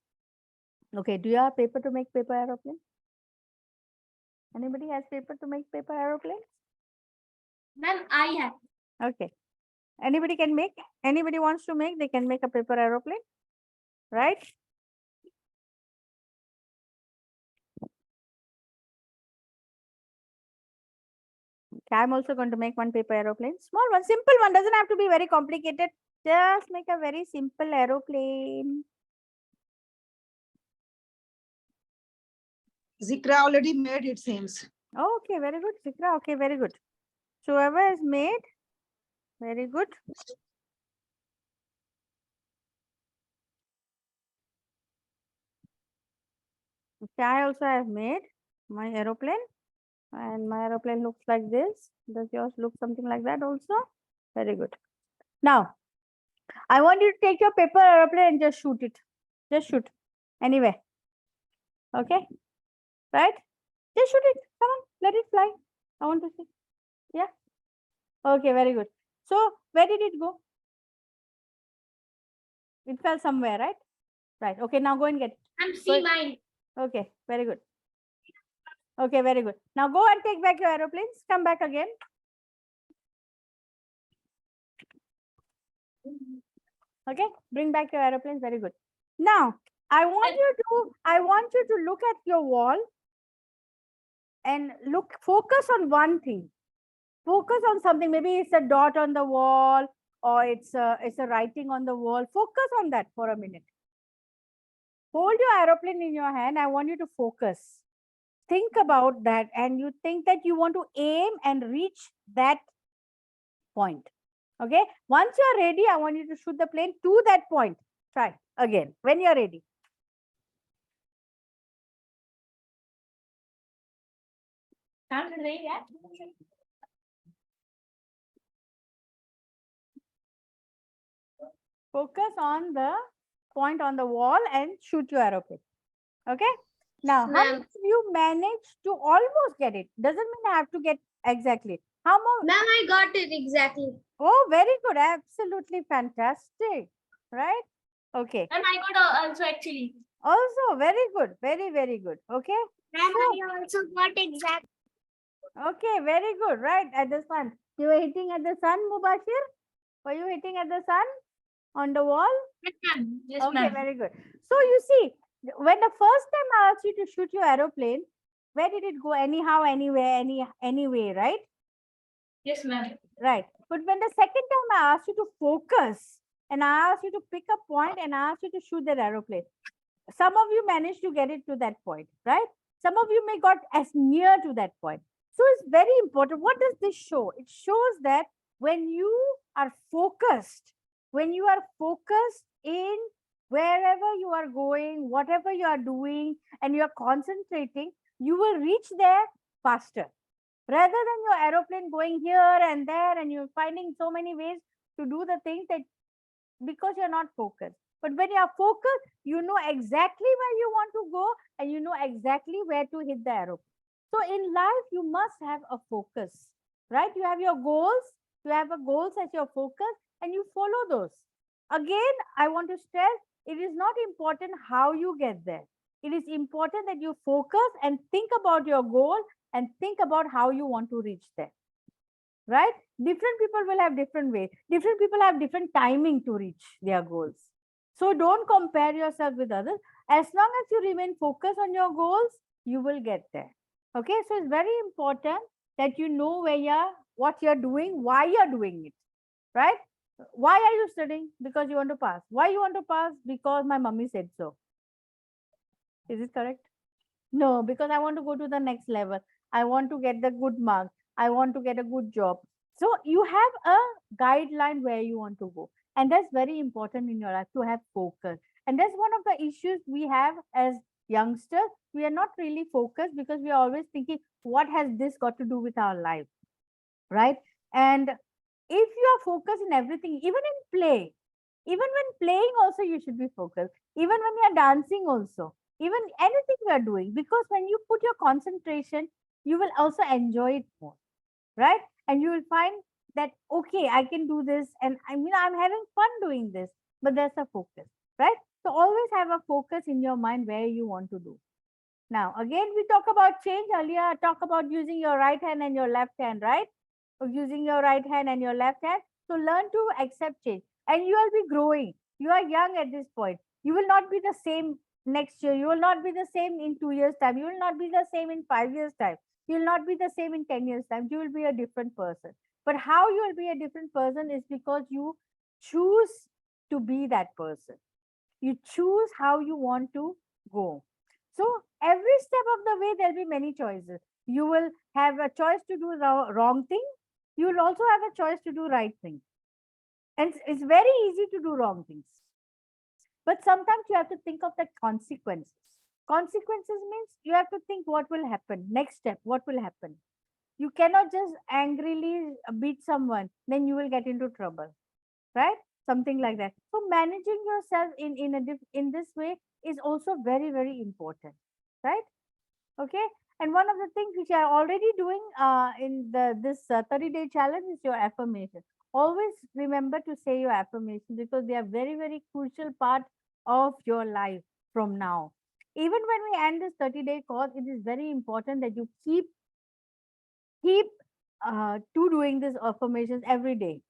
Okay, do you have paper to make paper aeroplane? Anybody has paper to make paper aeroplane? Ma'am, I have. Okay. Anybody can make? Anybody wants to make? They can make a paper aeroplane, right? Okay, I'm also going to make one paper aeroplane. Small one, simple one. Doesn't have to be very complicated. Just make a very simple aeroplane. Zikra already made, it seems. Okay, very good. Zikra, okay, very good. So whoever has made, very good. Okay, I also have made my aeroplane. And my aeroplane looks like this. Does yours look something like that also? Very good. Now, I want you to take your paper aeroplane and just shoot it. Just shoot. Anyway. Okay? Right? Just shoot it. Come on, let it fly. I want to see. Yeah. Okay, very good. So, where did it go? It fell somewhere, right? Right. Okay, now go and get it. I'm see mine. Okay, very good. Okay, very good. Now go and take back your aeroplanes. Come back again. Okay, bring back your aeroplanes. Very good. Now, I want you to look at your wall and focus on one thing. Focus on something. Maybe it's a dot on the wall or it's a writing on the wall. Focus on that for a minute. Hold your aeroplane in your hand. I want you to focus. Think about that and you think that you want to aim and reach that point. Okay. Once you're ready, I want you to shoot the plane to that point. Try again when you're ready. Sounds great, yeah. Focus on the point on the wall and shoot your aeroplane. Okay. Now, how Ma'am. many of you managed to almost get it? Doesn't mean I have to get exactly. How more? Ma'am, I got it exactly. Oh, very good. Absolutely fantastic. Right? Okay. And I got also actually. Also, very good. Very, very good. Okay. Ma'am, So- I also got exact. Okay, very good. Right, at the sun. You were hitting at the sun, Mubashir? Were you hitting at the sun on the wall? Yes, ma'am. Yes, Okay, ma'am. very good. So you see, when the first time I asked you to shoot your aeroplane, where did it go? Anyhow, anywhere, anyway, right? Yes, ma'am. Right. But when the second time I asked you to focus and I asked you to pick a point and I asked you to shoot that aeroplane, some of you managed to get it to that point, right? Some of you may got as near to that point. So it's very important. What does this show? It shows that when you are focused in wherever you are going, whatever you are doing, and you are concentrating, you will reach there faster. Rather than your aeroplane going here and there and you're finding so many ways to do the thing that because you're not focused. But when you are focused, you know exactly where you want to go and you know exactly where to hit the arrow. So in life, you must have a focus, right? You have your goals, you have a goals as your focus and you follow those. Again, I want to stress, it is not important how you get there. It is important that you focus and think about your goal and think about how you want to reach there, right? Different people will have different ways. Different people have different timing to reach their goals. So don't compare yourself with others. As long as you remain focused on your goals, you will get there. Okay, so it's very important that you know where you're, what you're doing, why you're doing it, right? Why are you studying? Because you want to pass. Why you want to pass? Because my mummy said so. Is it correct? No, because I want to go to the next level. I want to get the good mark. I want to get a good job. So you have a guideline where you want to go. And that's very important in your life to have focus. And that's one of the issues we have as youngsters. We are not really focused because we are always thinking, what has this got to do with our life? Right? And if you are focused in everything, even in play, even when playing also you should be focused, even when you are dancing also, even anything you are doing, because when you put your concentration, you will also enjoy it more, right? And you will find that, okay, I can do this, and I mean, I'm having fun doing this, but there's a focus, right? So always have a focus in your mind where you want to do. Now, again, we talk about change earlier. I talk about using your right hand and your left hand, right? Or using your right hand and your left hand. So learn to accept change, and you will be growing. You are young at this point. You will not be the same next year. You will not be the same in 2 years' time. You will not be the same in 5 years' time. You will not be the same in 10 years' time. You will be a different person. But how you will be a different person is because you choose to be that person. You choose how you want to go. So every step of the way, there'll be many choices. You will have a choice to do the wrong thing. You will also have a choice to do right thing. And it's very easy to do wrong things. But sometimes you have to think of the consequences. Consequences means you have to think what will happen. Next step, what will happen. You cannot just angrily beat someone, then you will get into trouble, right? Something like that. So managing yourself in this way is also very, very important, right? Okay. And one of the things which I already doing in this 30-day challenge is your affirmation. Always remember to say your affirmation because they are very, very crucial part of your life from now. Even when we end this 30-day course, it is very important that you keep to doing these affirmations every day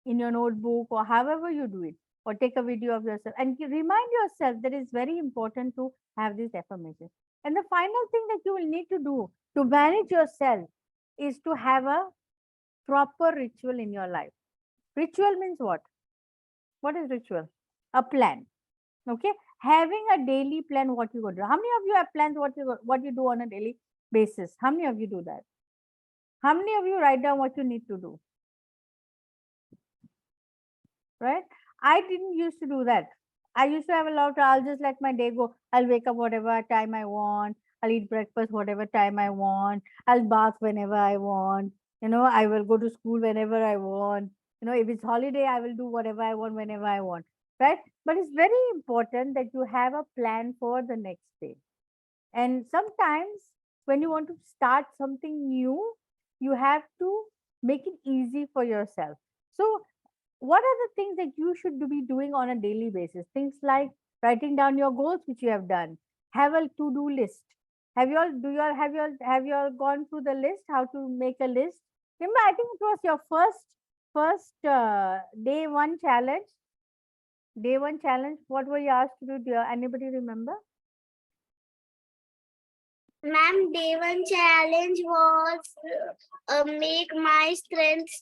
in your notebook or however you do it, or take a video of yourself and remind yourself that it's very important to have this affirmation. And the final thing that you will need to do to manage yourself is to have a proper ritual in your life. Ritual means what? What is ritual? A plan. Okay. Having a daily plan, what you go do. How many of you have plans what you do on a daily basis? How many of you do that? How many of you write down what you need to do? Right? I didn't used to do that. I used to have a lot of, I'll just let my day go. I'll wake up whatever time I want. I'll eat breakfast whatever time I want. I'll bath whenever I want. I will go to school whenever I want. If it's holiday, I will do whatever I want whenever I want. Right? But it's very important that you have a plan for the next day. And sometimes when you want to start something new, you have to make it easy for yourself. So what are the things that you should be doing on a daily basis? Things like writing down your goals, which you have done. Have a to-do list. Have you all gone through the list? How to make a list? Remember, I think it was your first day one challenge. Day one challenge. What were you asked to do? Anybody remember? Ma'am, day one challenge was make my strengths.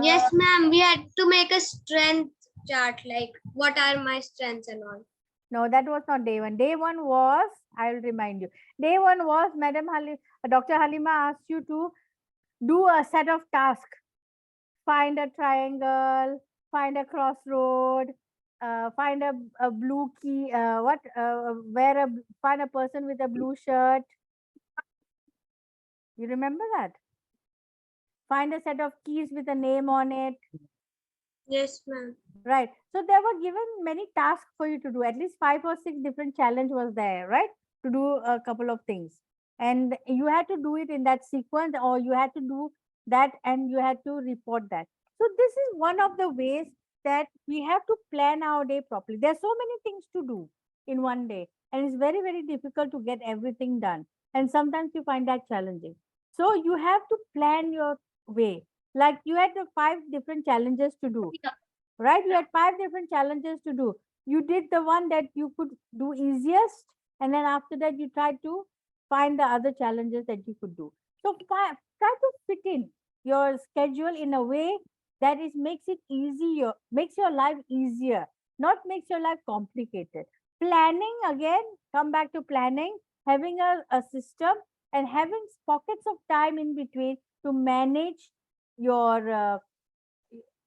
Yes, ma'am. We had to make a strength chart, like what are my strengths and all. No, that was not day one. Day one was, I will remind you. Day one was, Dr. Halima asked you to do a set of tasks. Find a triangle, find a crossroad, find a blue key, find a person with a blue shirt. You remember that? Find a set of keys with a name on it. Yes, ma'am. Right. So there were given many tasks for you to do. At least 5 or 6 different challenge was there, right? To do a couple of things. And you had to do it in that sequence, or you had to do that and you had to report that. So this is one of the ways that we have to plan our day properly. There are so many things to do in one day, and it's very, very difficult to get everything done. And sometimes you find that challenging. So you have to plan your way. Like you had the 5 different challenges to do, right? You had 5 different challenges to do. You did the one that you could do easiest, and then after that you tried to find the other challenges that you could do. So try to fit in your schedule in a way that makes it easier, makes your life easier, not makes your life complicated. Planning, again, come back to planning, having a system and having pockets of time in between to manage your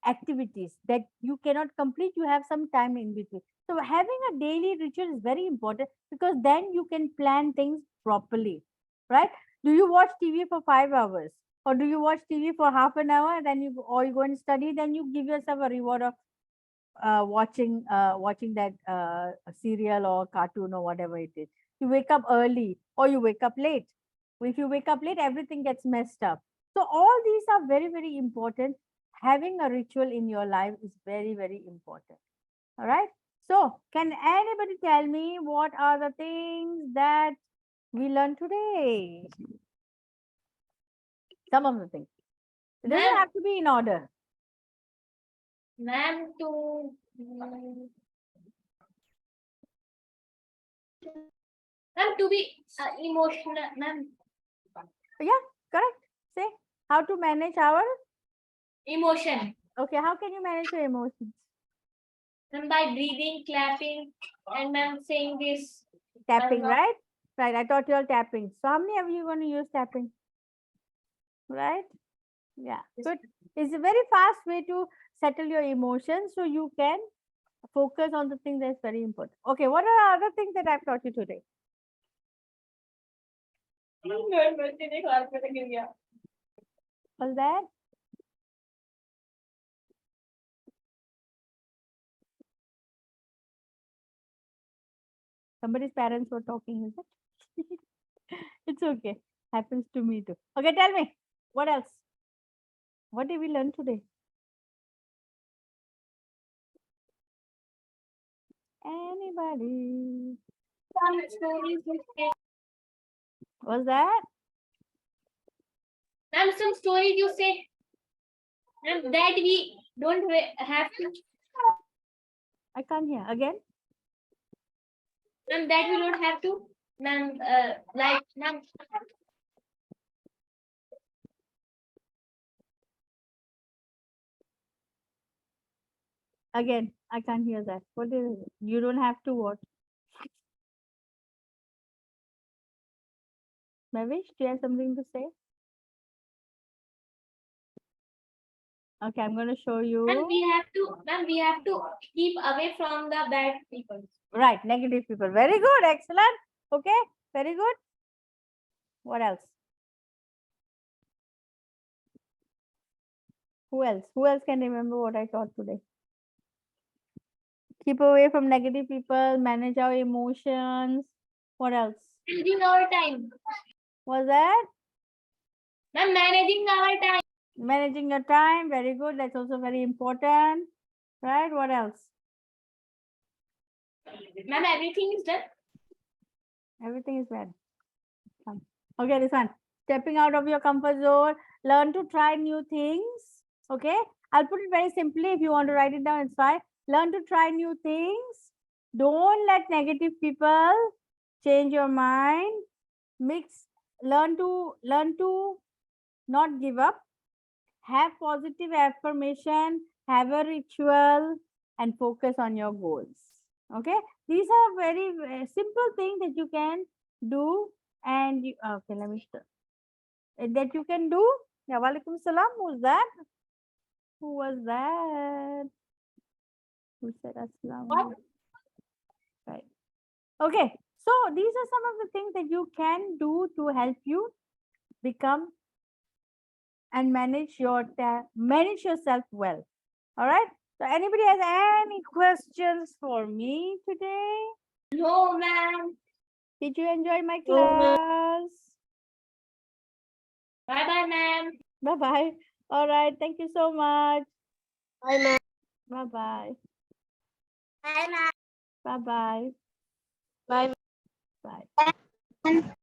activities that you cannot complete, you have some time in between. So having a daily ritual is very important, because then you can plan things properly, right? Do you watch TV for 5 hours, or do you watch TV for half an hour and then you go and study? Then you give yourself a reward of watching that serial or cartoon or whatever it is. You wake up early or you wake up late. If you wake up late, everything gets messed up. So all these are very, very important. Having a ritual in your life is very, very important. All right. So can anybody tell me what are the things that we learned today? Some of the things. It doesn't Ma'am. have to be in order. Ma'am, to be emotional, ma'am. Yeah, correct. Say how to manage our Emotion. okay. How can you manage your emotions? Ma'am, by breathing, clapping, and ma'am saying this. Tapping, not- right? Right. I taught you all tapping. So how many of you are going to use tapping? Right? Yeah. Good. It's a very fast way to settle your emotions so you can focus on the thing that's very important. Okay. What are the other things that I've taught you today? Was that? Somebody's parents were talking, is it? It's okay. Happens to me too. Okay, tell me. What else? What did we learn today? Anybody? Some stories you say. Was that? Ma'am, some stories you say. Ma'am, that we don't have to. I can't hear. Again? Ma'am, that we don't have to. Ma'am, like ma'am. Again, I can't hear that. What is it? You don't have to what? Mavish, do you have something to say? Okay, I'm going to show Ma'am, you. we have to keep away from the bad people. Right, negative people. Very good. Excellent. Okay, very good. What else? Who else? Who else can remember what I taught today? Keep away from negative people, manage our emotions. What else? Managing our time. Was that? Ma'am, managing our time. Managing your time. Very good. That's also very important. Right? What else? Ma'am, everything is done. Everything is bad. Come. Okay, this one. Stepping out of your comfort zone. Learn to try new things. Okay. I'll put it very simply. If you want to write it down, it's fine. Learn to try new things. Don't let negative people change your mind. Learn to not give up. Have positive affirmation. Have a ritual and focus on your goals. Okay. These are very, very simple things that you can do. And you, okay, let me start. That you can do. Yeah, walaikum salam. Who's that? Who was that? Who said assalam? Right. Okay. So these are some of the things that you can do to help you become and manage yourself well. All right. So anybody has any questions for me today? No, ma'am. Did you enjoy my No, ma'am. class? Bye-bye, ma'am. Bye-bye. All right. Thank you so much. Bye, ma'am. Bye-bye. Bye, ma'am. Bye-bye. Bye. Bye.